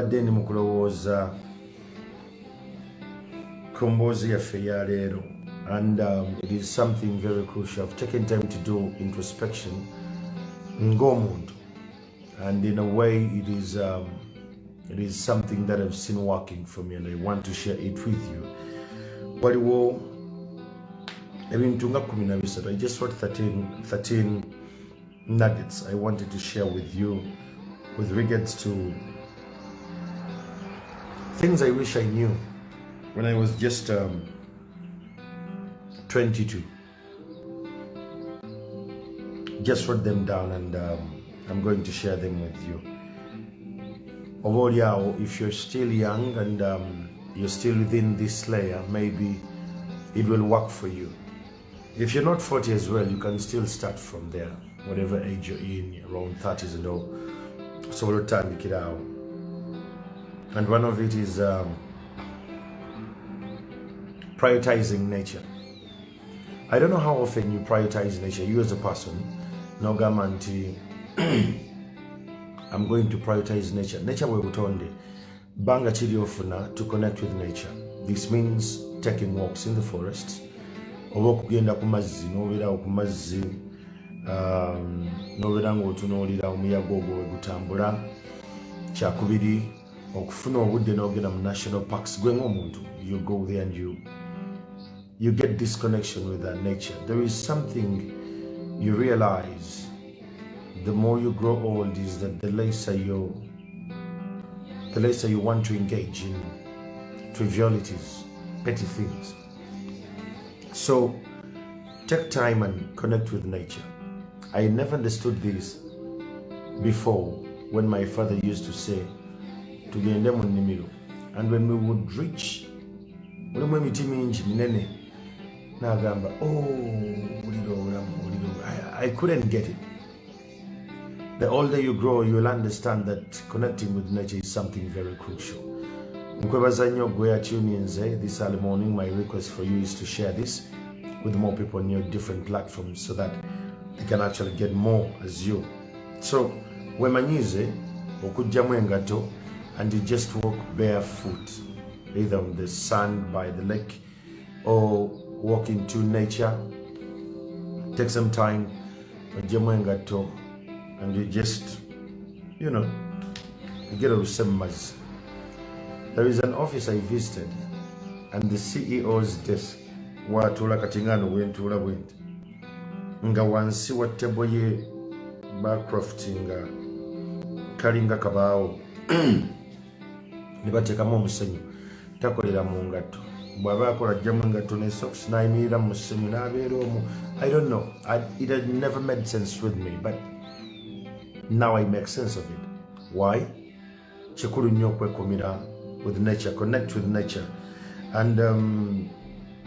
mbadde ndi mu kulowooza ku mboozi yaffe ya leero, and it is something very crucial. I've taken time to do introspection ng'omuntu, and in a way it is something that I've seen working for me, and I want to share it with you. Waliwo ebintu nga 13. I just wrote 13 nuggets I wanted to share with you with regards to things I wish I knew when I was just 22. Just wrote them down, and I'm going to share them with you. Obolyao, if you're still young and you're still within this layer, maybe it will work for you. If you're not 40 as well, you can still start from there, whatever age you're in, around 30s and all. So we'll turn it out. And one of it is prioritizing nature. I don't know how often you prioritize nature, you as a person. No guarantee I'm going to prioritize nature. Nature we butonde. Banga chili ofuna to connect with nature. This means taking walks in the forests. Oba okugenda ku mazzi, n'obeera ku mazzi, n'obeera ng'otunuulira omuyaga ogwo we gutambula. Kyakubiri, okufuna obudde n'ogenda mu national parks. Gwe ng'omuntu, you go there and you get this connection with that nature. There is something you realize the more you grow old is that the lesser you want to engage in trivialities, petty things. So take time and connect with nature. I never understood this before when my father used to say, tugende mu nnimiro, and when we would reach mulimu emiti mingi minene n'agamba I couldn't get it. The older you grow, you will understand that connecting with nature is something very crucial. Nkwebaza nnyo gwe yatuninze this early morning. My request for you is to share this with more people on your different platforms so that they can actually get more as you. So wemanyize okujjamu engato and you just walk barefoot, either on the sand by the lake or walk into nature. Take some time, ojjamu engato, and you just, you get a mazzi. There is an office I visited, and the CEO's desk, watula katingano wentuula bwenti, nga wansi wa table ye bakraftinga kalinga kabaawo ne bateekamu omusenyu, takolera mu ngatto. Bw'aba akola ajjamu engatto ne socks n'ayimirira mu musenyu n'abeera omwo. I don't know, it had never made sense with me, but now I make sense of it. Why? Kikulu nnyo okwekumira with nature, connect with nature, and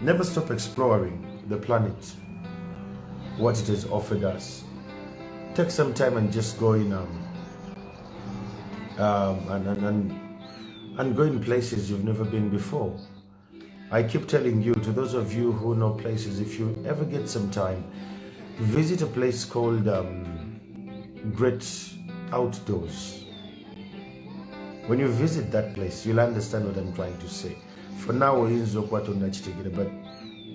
never stop exploring the planet, what it has offered us. Take some time and just go in and go in places you've never been before. I keep telling you, to those of you who know places, if you ever get some time, visit a place called Great Outdoors. When you visit that place, you'll understand what I'm trying to say. For now, but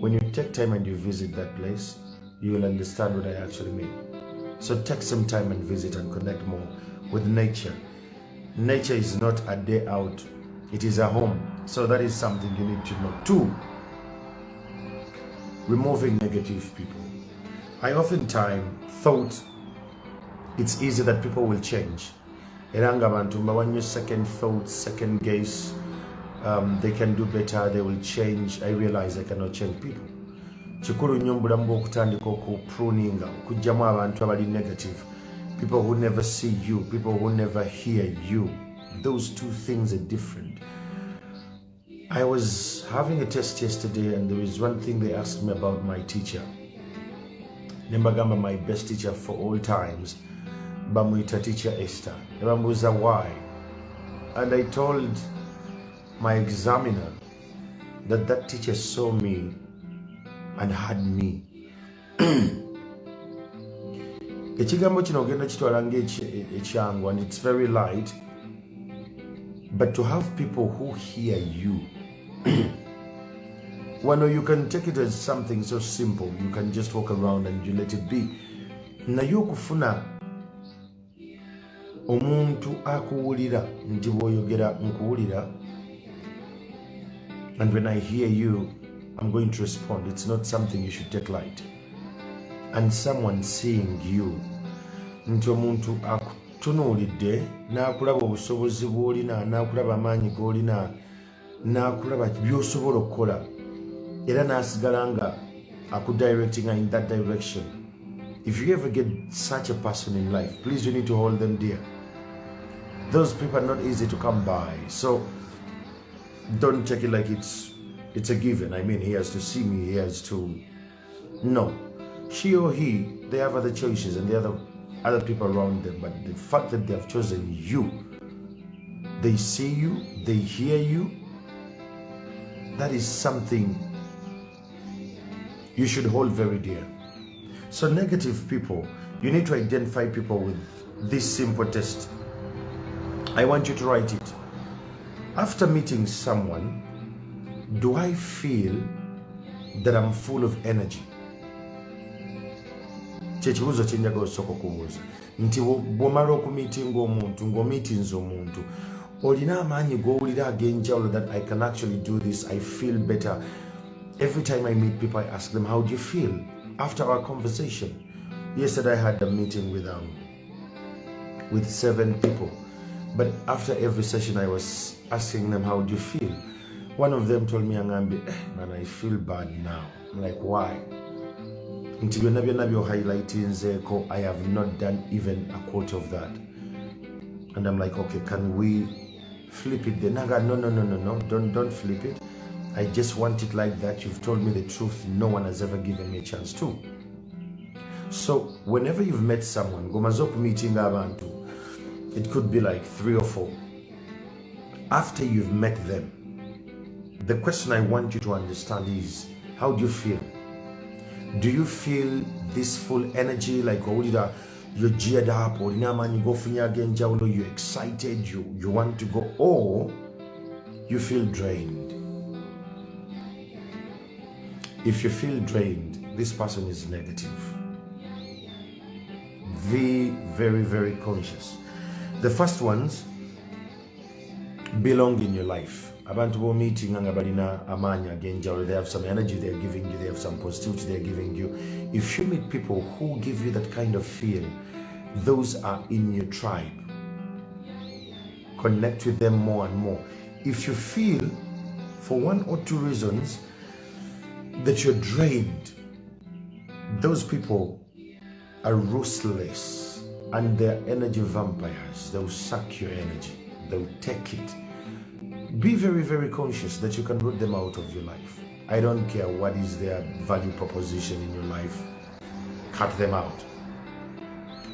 when you take time and you visit that place, you will understand what I actually mean. So take some time and visit and connect more with nature. Nature is not a day out, it is a home. So that is something you need to know. 2, removing negative people. I oftentimes thought it's easy that people will change. Eranga bantu mbawanyo second thoughts, second guess, they can do better, they will change. I realize I cannot change people. Kikulu nnyo mbulamu bw'okutandika okupruninga, okugyamu abantu abali negative, people who never see you, people who never hear you. Those two things are different. I was having a test yesterday, and there is one thing they asked me about my teacher. Nembagamba, my best teacher for all times, bamwita teacher Esther. Nebambuuza why, and I told my examiner that teacher saw me and had me. Ekigambo kino ogenda kitwala ng'ekyangu, and it's very light, but to have people who hear you. When you can take it as something so simple, you can just walk around and you let it be. Naye okufuna omuntu akuwulira nti bw'oyogera nkuwulira, and when I hear you, I'm going to respond. It's not something you should take light. And someone seeing you, nti omuntu akutunuulidde n'akulaba obusobozi bw'olina, n'akulaba amaanyi g'olina, n'akulaba by'osobola okukola, era n'asigala nga akudirecting in that direction. If you ever get such a person in life, please, you need to hold them dear. Those people are not easy to come by, so don't take it like it's a given. I mean, he has to see me, he has to... No. She or he, they have other choices and the other people around them, but the fact that they have chosen you, they see you, they hear you, that is something you should hold very dear. So negative people, you need to identify people with this simple test. I want you to write it. After meeting someone, do I feel that I'm full of energy? Kyekibuuzo kye njagala osooka okubuuza nti bw'omala okumiitinga omuntu ng'omiitinze omuntu olina amaanyi g'owulira ag'enjawulo that I can actually do this, I feel better. Every time I meet people, I ask them, how do you feel after our conversation? Yesterday I had a meeting with 7 people, but after every session I was asking them, how do you feel? One of them told me, man, I feel bad now. I'm like, why? Until you're highlighting, I have not done even a quarter of that. And I'm like, okay, can we flip it? Then I go, no, don't flip it. I just want it like that. You've told me the truth. No one has ever given me a chance to. So whenever you've met someone, Gomazop meeting abantu, it could be like 3 or 4. After you've met them, the question I want you to understand is, how do you feel? Do you feel this full energy, like you're geared up, or you're excited, you want to go, or you feel drained? If you feel drained, this person is negative. Be very, very conscious. The first ones belong in your life. Abantu bo meeting anga balina amanya genjawulo, they have some energy they're giving you, they have some positivity they're giving you. If you meet people who give you that kind of feel, those are in your tribe. Connect with them more and more. If you feel for 1 or 2 reasons that you're drained, those people are ruthless and they're energy vampires. They'll suck your energy, they'll take it. Be very, very conscious that you can root them out of your life. I don't care what is their value proposition in your life. Cut them out.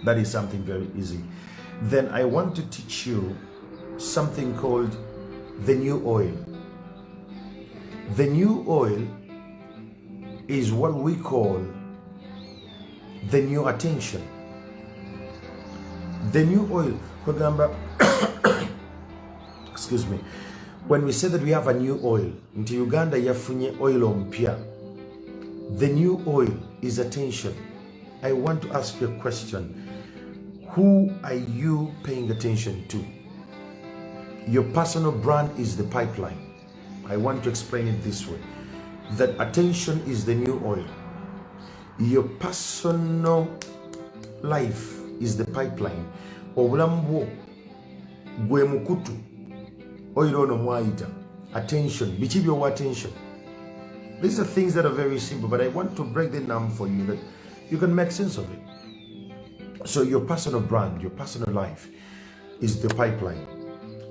That is something very easy. Then I want to teach you something called the new oil. The new oil is what we call the new attention. The new oil, remember, excuse me, when we say that we have a new oil, into Uganda yafunye oil ompya. The new oil is attention. I want to ask you a question. Who are you paying attention to? Your personal brand is the pipeline. I want to explain it this way. That attention is the new oil. Your personal life is the pipeline. Obulamu gwe mukutu oil ono mwaita attention. Bichibyo wa attention. These are things that are very simple, but I want to break them down for you that you can make sense of it. So your personal brand, your personal life is the pipeline.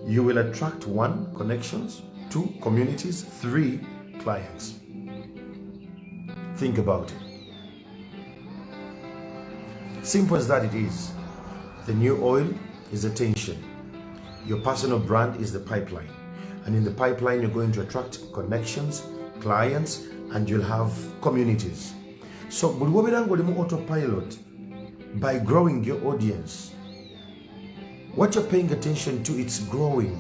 You will attract 1, connections, 2, communities, 3, clients. Think about it. Simple as that it is. The new oil is attention. Your personal brand is the pipeline. And in the pipeline, you're going to attract connections, clients, and you'll have communities. So, autopilot, by growing your audience, what you're paying attention to, it's growing.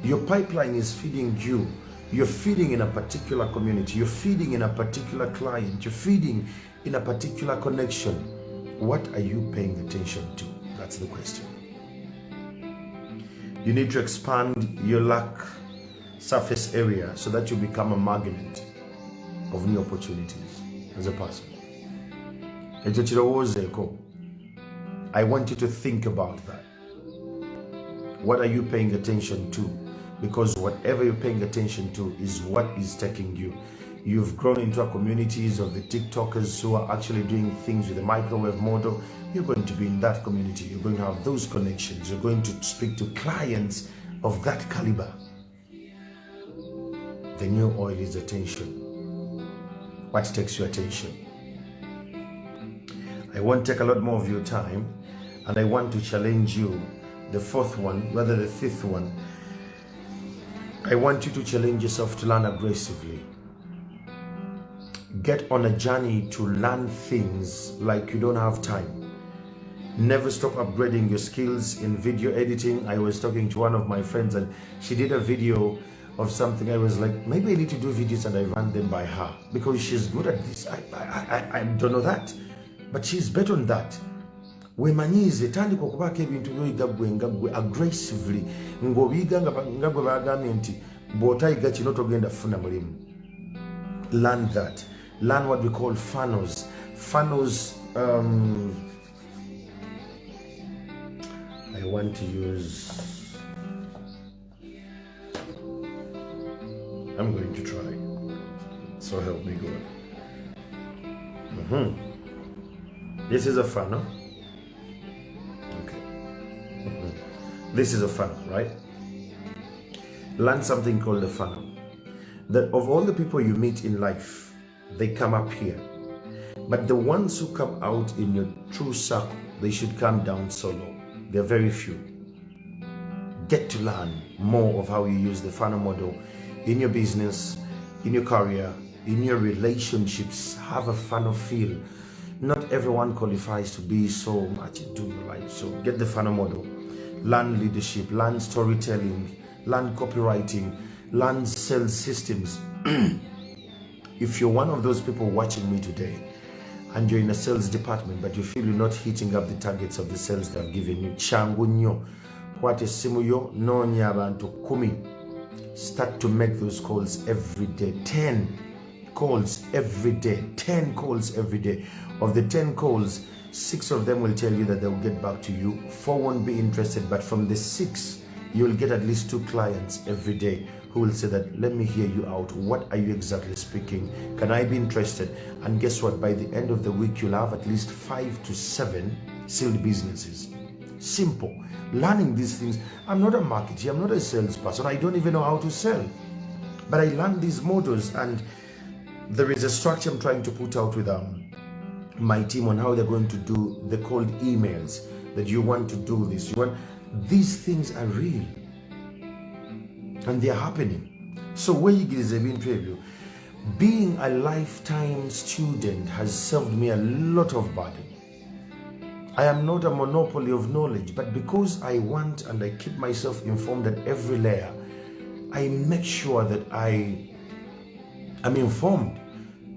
Your pipeline is feeding you. You're feeding in a particular community. You're feeding in a particular client. You're feeding in a particular connection. What are you paying attention to? That's the question. You need to expand your lack surface area so that you become a magnet of new opportunities as a person. I want you to think about that. What are you paying attention to? Because whatever you're paying attention to is what is taking you. You've grown into a communities of the TikTokers who are actually doing things with the microwave model. You're going to be in that community. You're going to have those connections. You're going to speak to clients of that caliber. The new oil is attention. What takes your attention? I won't take a lot more of your time, and I want to challenge you. The fourth one, rather the fifth one, I want you to challenge yourself to learn aggressively. Get on a journey to learn things like you don't have time. Never stop upgrading your skills in video editing. I was talking to one of my friends and she did a video of something. I was like, maybe I need to do videos, and I ran them by her because she's good at this. I don't know that, but she's better on that. Wemanyize tandika okubaka ebintu byoyiga aggressively ng'obiyiga nga gwe bagambye nti bw'otayiga kino togenda kufuna mulimu. Learn that. Learn what we call funnels. Funnels, I want to use, I'm going to try. So help me God. This is a funnel. This is a funnel, right? Learn something called a funnel. That of all the people you meet in life, they come up here. But the ones who come out in your true circle, they should come down solo. They're very few. Get to learn more of how you use the funnel model in your business, in your career, in your relationships. Have a funnel feel. Not everyone qualifies to be so much into your life. So get the funnel model. Learn leadership, learn storytelling, learn copywriting, learn sales systems. If you're one of those people watching me today and you're in a sales department but you feel you're not hitting up the targets of the sales they've given you, changu nnyo kwata essimu yo noonya abantu 10. Start to make those calls every day. 10 calls every day. 10 calls every day. Of the 10 calls, 6 of them will tell you that they'll get back to you. 4 won't be interested, but from the 6, you'll get at least 2 clients every day who will say that, let me hear you out. What are you exactly speaking? Can I be interested? And guess what? By the end of the week, you'll have at least 5 to 7 sealed businesses. Simple. Learning these things. I'm not a marketer. I'm not a salesperson. I don't even know how to sell. But I learned these models, and there is a structure I'm trying to put out with my team on how they're going to do the cold emails, that you want to do this. These things are real and they're happening. So where you get is a preview. Being a lifetime student has served me a lot of burden. I am not a monopoly of knowledge, but because I want and I keep myself informed at every layer, I make sure that I am informed.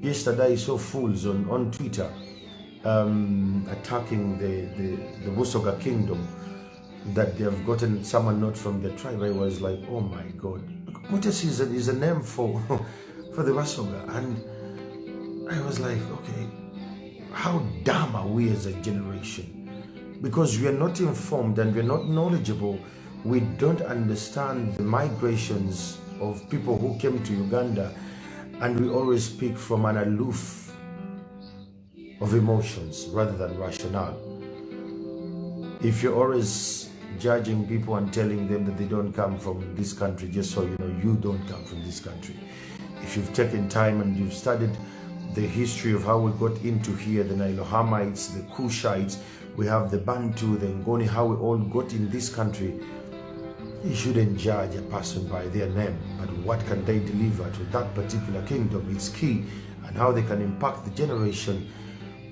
Yesterday I saw fools on Twitter attacking the Busoga kingdom, that they have gotten someone not from the tribe. I was like, oh my God. Mutesi is a name for the Busoga. And I was like, okay, how dumb are we as a generation? Because we are not informed and we're not knowledgeable. We don't understand the migrations of people who came to Uganda, and we always speak from an aloof of emotions rather than rationale. If you're always judging people and telling them that they don't come from this country, just so you know, you don't come from this country. If you've taken time and you've studied the history of how we got into here, the Nilohamites, the Kushites, we have the Bantu, the Ngoni, how we all got in this country, you shouldn't judge a person by their name, but what can they deliver to that particular kingdom is key, and how they can impact the generation.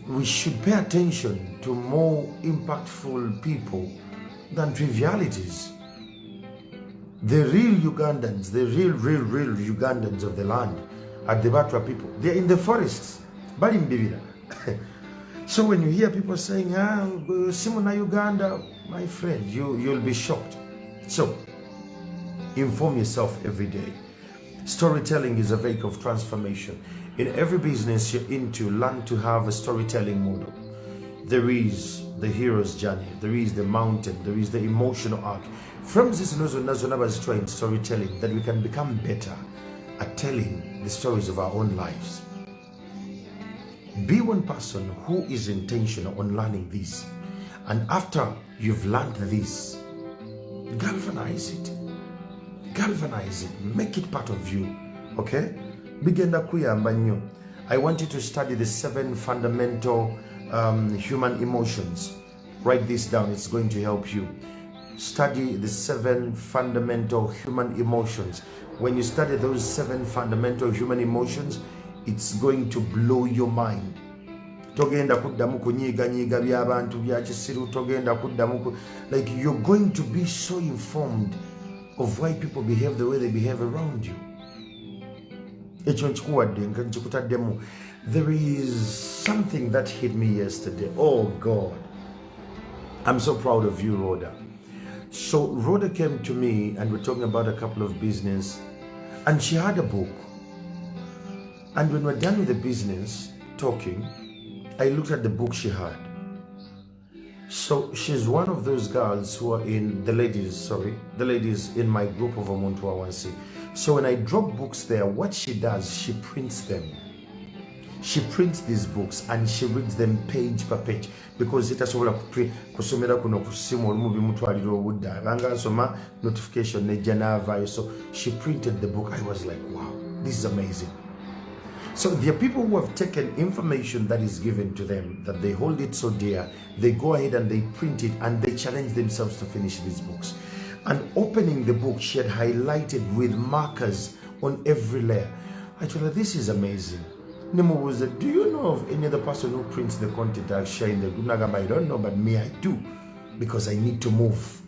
We should pay attention to more impactful people than trivialities. The real Ugandans, the real Ugandans of the land are the Batwa people. They're in the forests. So when you hear people saying, Simona Uganda, my friend, you'll be shocked. So inform yourself every day. Storytelling is a vehicle of transformation. In every business you're into, learn to have a storytelling model. There is the hero's journey, there is the mountain, there is the emotional arc. From this trying storytelling, that we can become better at telling the stories of our own lives. Be one person who is intentional on learning this, and after you've learned this, galvanize it, make it part of you. Okay, I want you to study the 7 fundamental human emotions. Write this down, it's going to help you. Study the 7 fundamental human emotions. When you study those 7 fundamental human emotions, it's going to blow your mind. Togenda kuddamu kunyiga by'abantu bya kisiru, togenda kuddamu, like you're going to be so informed of why people behave the way they behave around you. There is something that hit me yesterday. Oh God, I'm so proud of you, Rhoda. So Rhoda came to me and we're talking about a couple of business, and she had a book. And when we're done with the business talking, I looked at the book she had. So she's one of those girls who are in the ladies in my group of Omuntu Awansi. So when I drop books there, what she does, she prints them. She prints these books and she reads them page per page, because itasobola kusomera kuno kusimu olumu bimutwalira obudde abanga nsoma notification nejja n'avaayo. So she printed the book. I was like, wow, this is amazing. So there are people who have taken information that is given to them, that they hold it so dear, they go ahead and they print it and they challenge themselves to finish these books. And opening the book, she had highlighted with markers on every layer. I told her, this is amazing. Nemo was like, do you know of any other person who prints the content I share in the group? I don't know, but me, I do, because I need to move.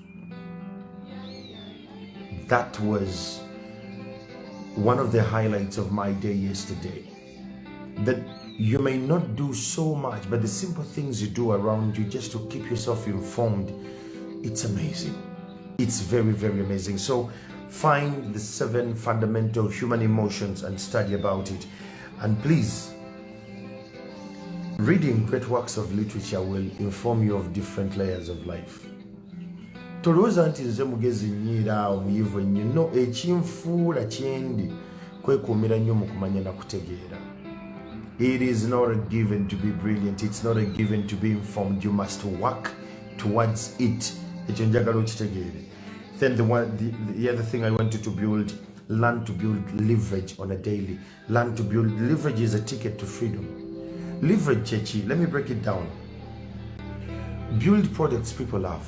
That was one of the highlights of my day yesterday. That you may not do so much, but the simple things you do around you just to keep yourself informed, it's amazing. It's very, very amazing. So find the 7 fundamental human emotions and study about it. And please, reading great works of literature will inform you of different layers of life. Tolooza nti nze mugezi nnyiira omuyivu ennyo. No, ekinfuula kyendi kwekuumira nnyo mu kumanya na kutegeera. It is not a given to be brilliant. It's not a given to be informed. You must work towards it. Ekyo njagala okitegeere. Then the other thing I wanted to build, learn to build leverage on a daily. Learn to build leverage is a ticket to freedom. Leverage, Chechi, let me break it down. Build products people love.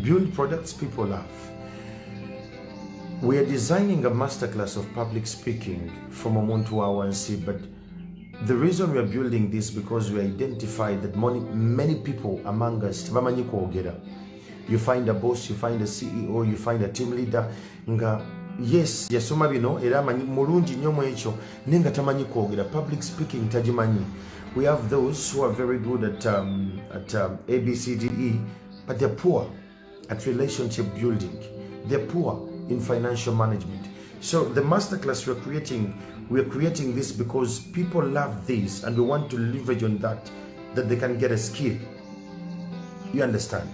Build products people love. We are designing a masterclass of public speaking from Omuntu Awansi, but the reason we are building this because we identified that many people among us tabamanyi kwogera. You find a boss, you find a CEO, you find a team leader nga yes yasoma bino era amanyi mulungi nnyo mu ekyo nenga tamanyi kwogera. Public speaking tagimanyi. We have those who are very good at ABCDE, but they're poor at relationship building. They're poor in financial management. So the masterclass we're creating this because people love this and we want to leverage on that they can get a skill. You understand?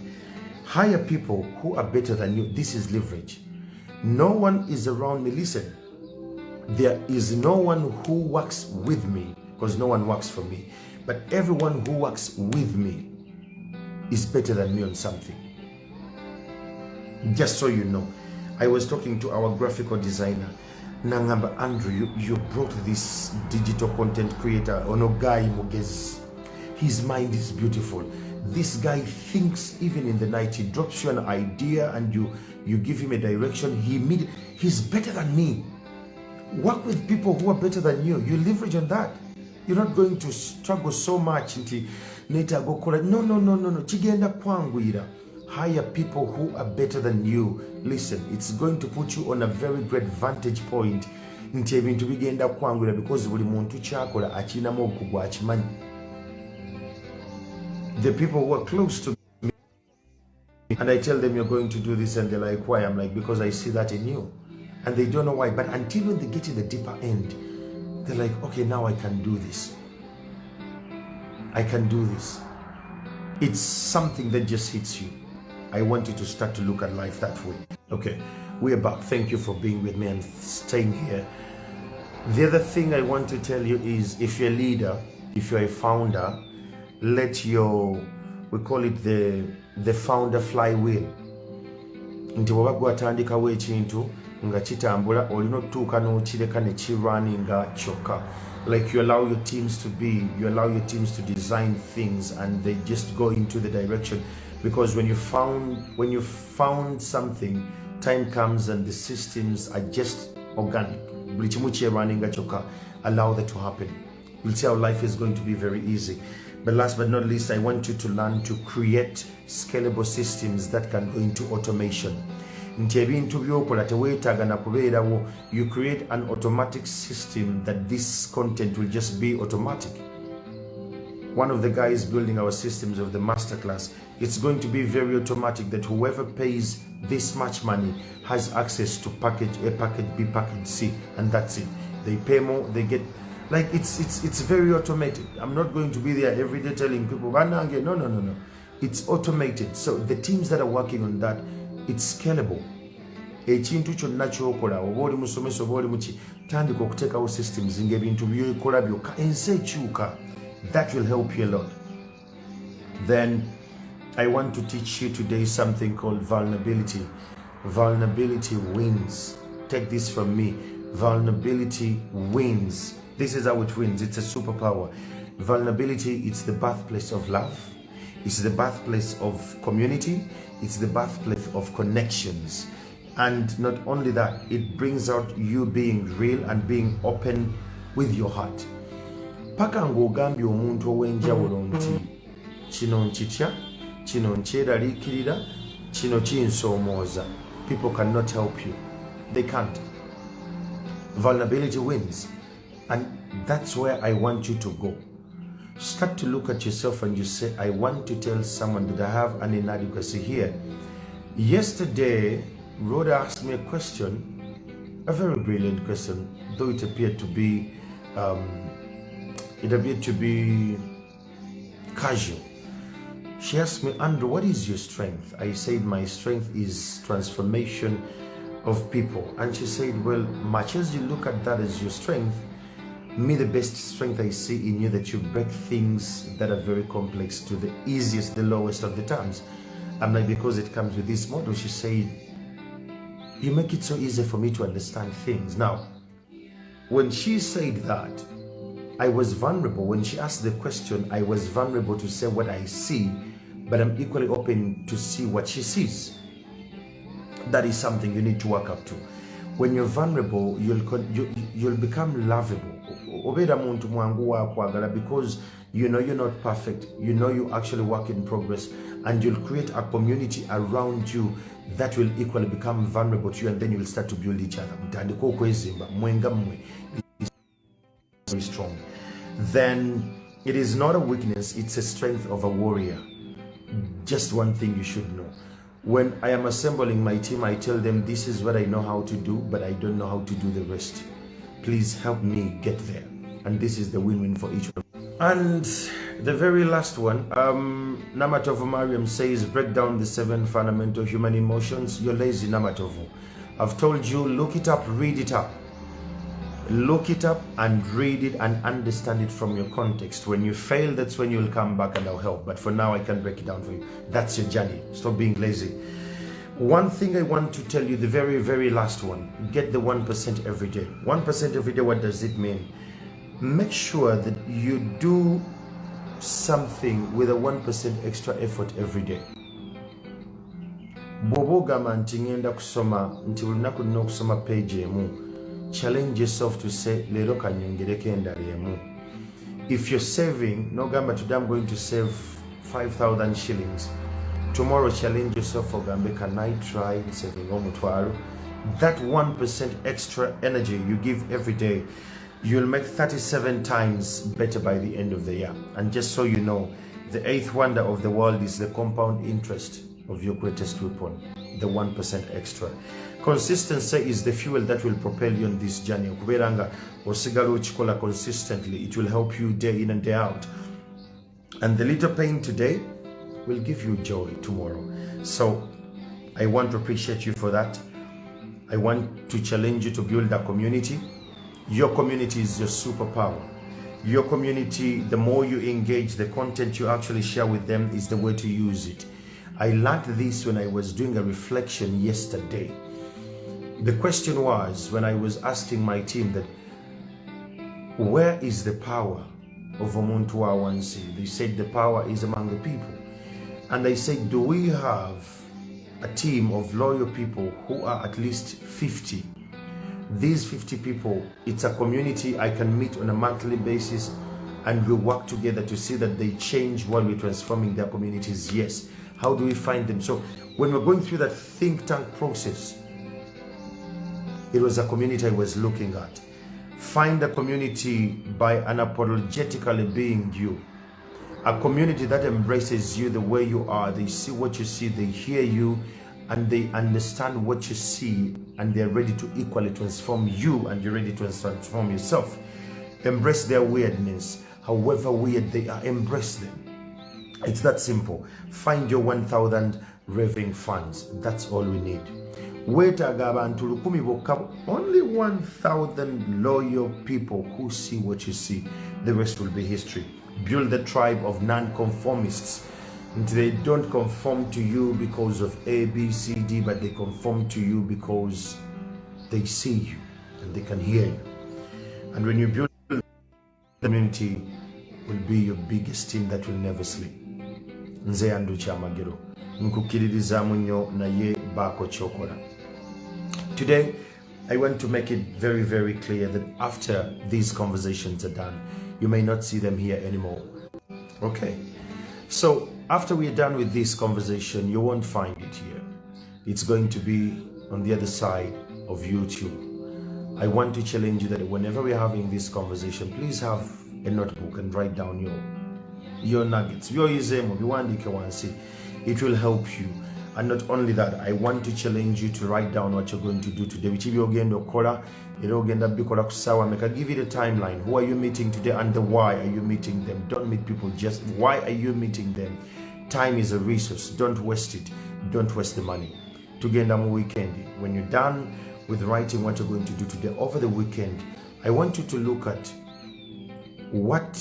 Hire people who are better than you. This is leverage. No one is around me. Listen, there is no one who works with me, because no one works for me, but everyone who works with me is better than me on something. Just so you know, I was talking to our graphical designer, Nangamba Andrew, you brought this digital content creator, Onogai Mugezi. His mind is beautiful. This guy thinks even in the night. He drops you an idea and you give him a direction. He's better than me. Work with people who are better than you. You leverage on that. You're not going to struggle so much until later go call it. No. Chigenda kwangwira. hire people who are better than you. Listen, it's going to put you on a very great vantage point nti ebintu bigenda kwangula because buli muntu kyakola akinamu okugwa akimanyi. The people who are close to me, and I tell them you're going to do this, and they're like, why? I'm like, because I see that in you. And they don't know why. But until when they get to the deeper end, they're like, okay, now I can do this. I can do this. It's something that just hits you. I want you to start to look at life that way. Okay, we're back. Thank you for being with me and staying here. The other thing I want to tell you is, if you're a leader, if you're a founder, let your, we call it the founder flywheel. Nti bw'oba gwatandikawo ekintu nga kitambula olina otuuka n'okireka ne kirunninga kyokka. Like you allow your teams to design things and they just go into the direction. Because when you found something, time comes and the systems are just organic. Allow that to happen. You'll see how life is going to be very easy. But last but not least, I want you to learn to create scalable systems that can go into automation. You create an automatic system that this content will just be automatic. One of the guys building our systems of the masterclass, it's going to be very automatic that whoever pays this much money has access to package A, package B, package C, and that's it. They pay more, they get, like it's very automated. I'm not going to be there every day telling people, no. It's automated. So the teams that are working on that, it's scalable. Ekintu kyonna kyokola oba oli musomesa oba oli muki tandika okuteekawo systems ng'ebintu byokola byokka ensi ekyuka. That will help you a lot. Then I want to teach you today something called vulnerability. Vulnerability wins. Take this from me. Vulnerability wins. This is how it wins. It's a superpower. Vulnerability, it's the birthplace of love. It's the birthplace of community. It's the birthplace of connections. And not only that, it brings out you being real and being open with your heart. Paka ng'ogambye omuntu ow'enjawulo nti kino nkitya, kino nkyeraliikirira, kino kinsoomooza. People cannot help you. They can't. Vulnerability wins. And that's where I want you to go. Start to look at yourself and you say, I want to tell someone that I have an inadequacy here. Yesterday, Rhoda asked me a question, a very brilliant question, though it appeared to be casual. She asked me, Andrew, what is your strength? I said, my strength is transformation of people. And she said, well, much as you look at that as your strength, me, the best strength I see in you, that you break things that are very complex to the easiest, the lowest of the terms. I'm like, because it comes with this model. She said, you make it so easy for me to understand things. Now, when she said that, I was vulnerable. When she asked the question, I was vulnerable to say what I see, but I'm equally open to see what she sees. That is something you need to work up to. When you're vulnerable, you'll become lovable. Because you know you're not perfect. You know you actually work in progress, and you'll create a community around you that will equally become vulnerable to you, and then you'll start to build each other. Very strong. Then it is not a weakness, it's a strength of a warrior. Just one thing you should know. When I am assembling my team, I tell them this is what I know how to do, but I don't know how to do the rest. Please help me get there. And this is the win-win for each one. And the very last one, Namatovo Mariam says, break down the 7 fundamental human emotions. You're lazy, Namatovo. I've told you, look it up, read it up. Look it up and read it and understand it from your context. When you fail, that's when you'll come back and I'll help. But for now, I can break it down for you. That's your journey. Stop being lazy. One thing I want to tell you, the very, very last one, get the 1% every day. 1% every day, what does it mean? Make sure that you do something with a 1% extra effort every day. Bw'ogamba nti ngenda kusoma, nti olunaku nina okusoma page emu. Challenge yourself to say, lero kanyongereko endala emu. If you're saving, no gamba today I'm going to save 5,000 shillings. tomorrow challenge yourself for Gambe, can I try saving omutwaro? That 1% extra energy you give every day, you'll make 37 times better by the end of the year. And just so you know, the 8th wonder of the world is the compound interest of your greatest weapon, the 1% extra. Consistency is the fuel that will propel you on this journey. Kuberanga osigala uchikola consistently, it will help you day in and day out. And the little pain today will give you joy tomorrow. So I want to appreciate you for that. I want to challenge you to build a community. Your community is your superpower. Your community, the more you engage, the content you actually share with them is the way to use it. I learned this when I was doing a reflection yesterday. The question was, when I was asking my team that, where is the power of Omuntu Awansi? They said the power is among the people. And I said, do we have a team of loyal people who are at least 50? These 50 people, it's a community I can meet on a monthly basis and we work together to see that they change while we're transforming their communities. Yes. How do we find them? So when we're going through that think tank process, it was a community I was looking at. Find a community by unapologetically being you. A community that embraces you the way you are. They see what you see, they hear you, and they understand what you see, and they're ready to equally transform you, and you're ready to transform yourself. Embrace their weirdness. However weird they are, embrace them. It's that simple. Find your 1,000 raving fans. That's all we need. Only 1,000 loyal people who see what you see. The rest will be history. Build a tribe of non-conformists. They don't conform to you because of A, B, C, D, but they conform to you because they see you and they can hear you. And when you build the community, will be your biggest team that will never sleep. Nze Andrew Chamagero. Nkukiririza munyo naye bako chokola. Today, I want to make it very, very clear that after these conversations are done, you may not see them here anymore. Okay? So, after we're done with this conversation, you won't find it here. It's going to be on the other side of YouTube. I want to challenge you that whenever we're having this conversation, please have a notebook and write down your nuggets. It will help you. And not only that, I want to challenge you to write down what you're going to do today. Make I give you the timeline. Who are you meeting today and the why are you meeting them? Don't meet people, just why are you meeting them? Time is a resource. Don't waste it. Don't waste the money. Tugenda mu weekend. When you're done with writing what you're going to do today over the weekend, I want you to look at what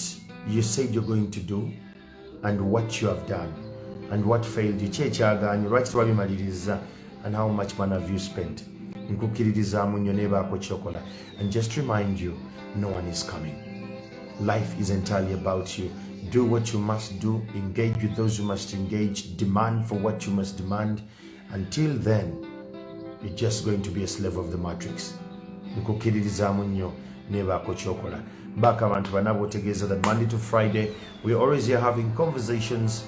you said you're going to do and what you have done. And what failed you, and you write and how much money have you spent. And just remind you, no one is coming. Life is entirely about you. Do what you must do, engage with those you must engage, demand for what you must demand. Until then, you're just going to be a slave of the matrix. Back around that Monday to Friday, we're always here having conversations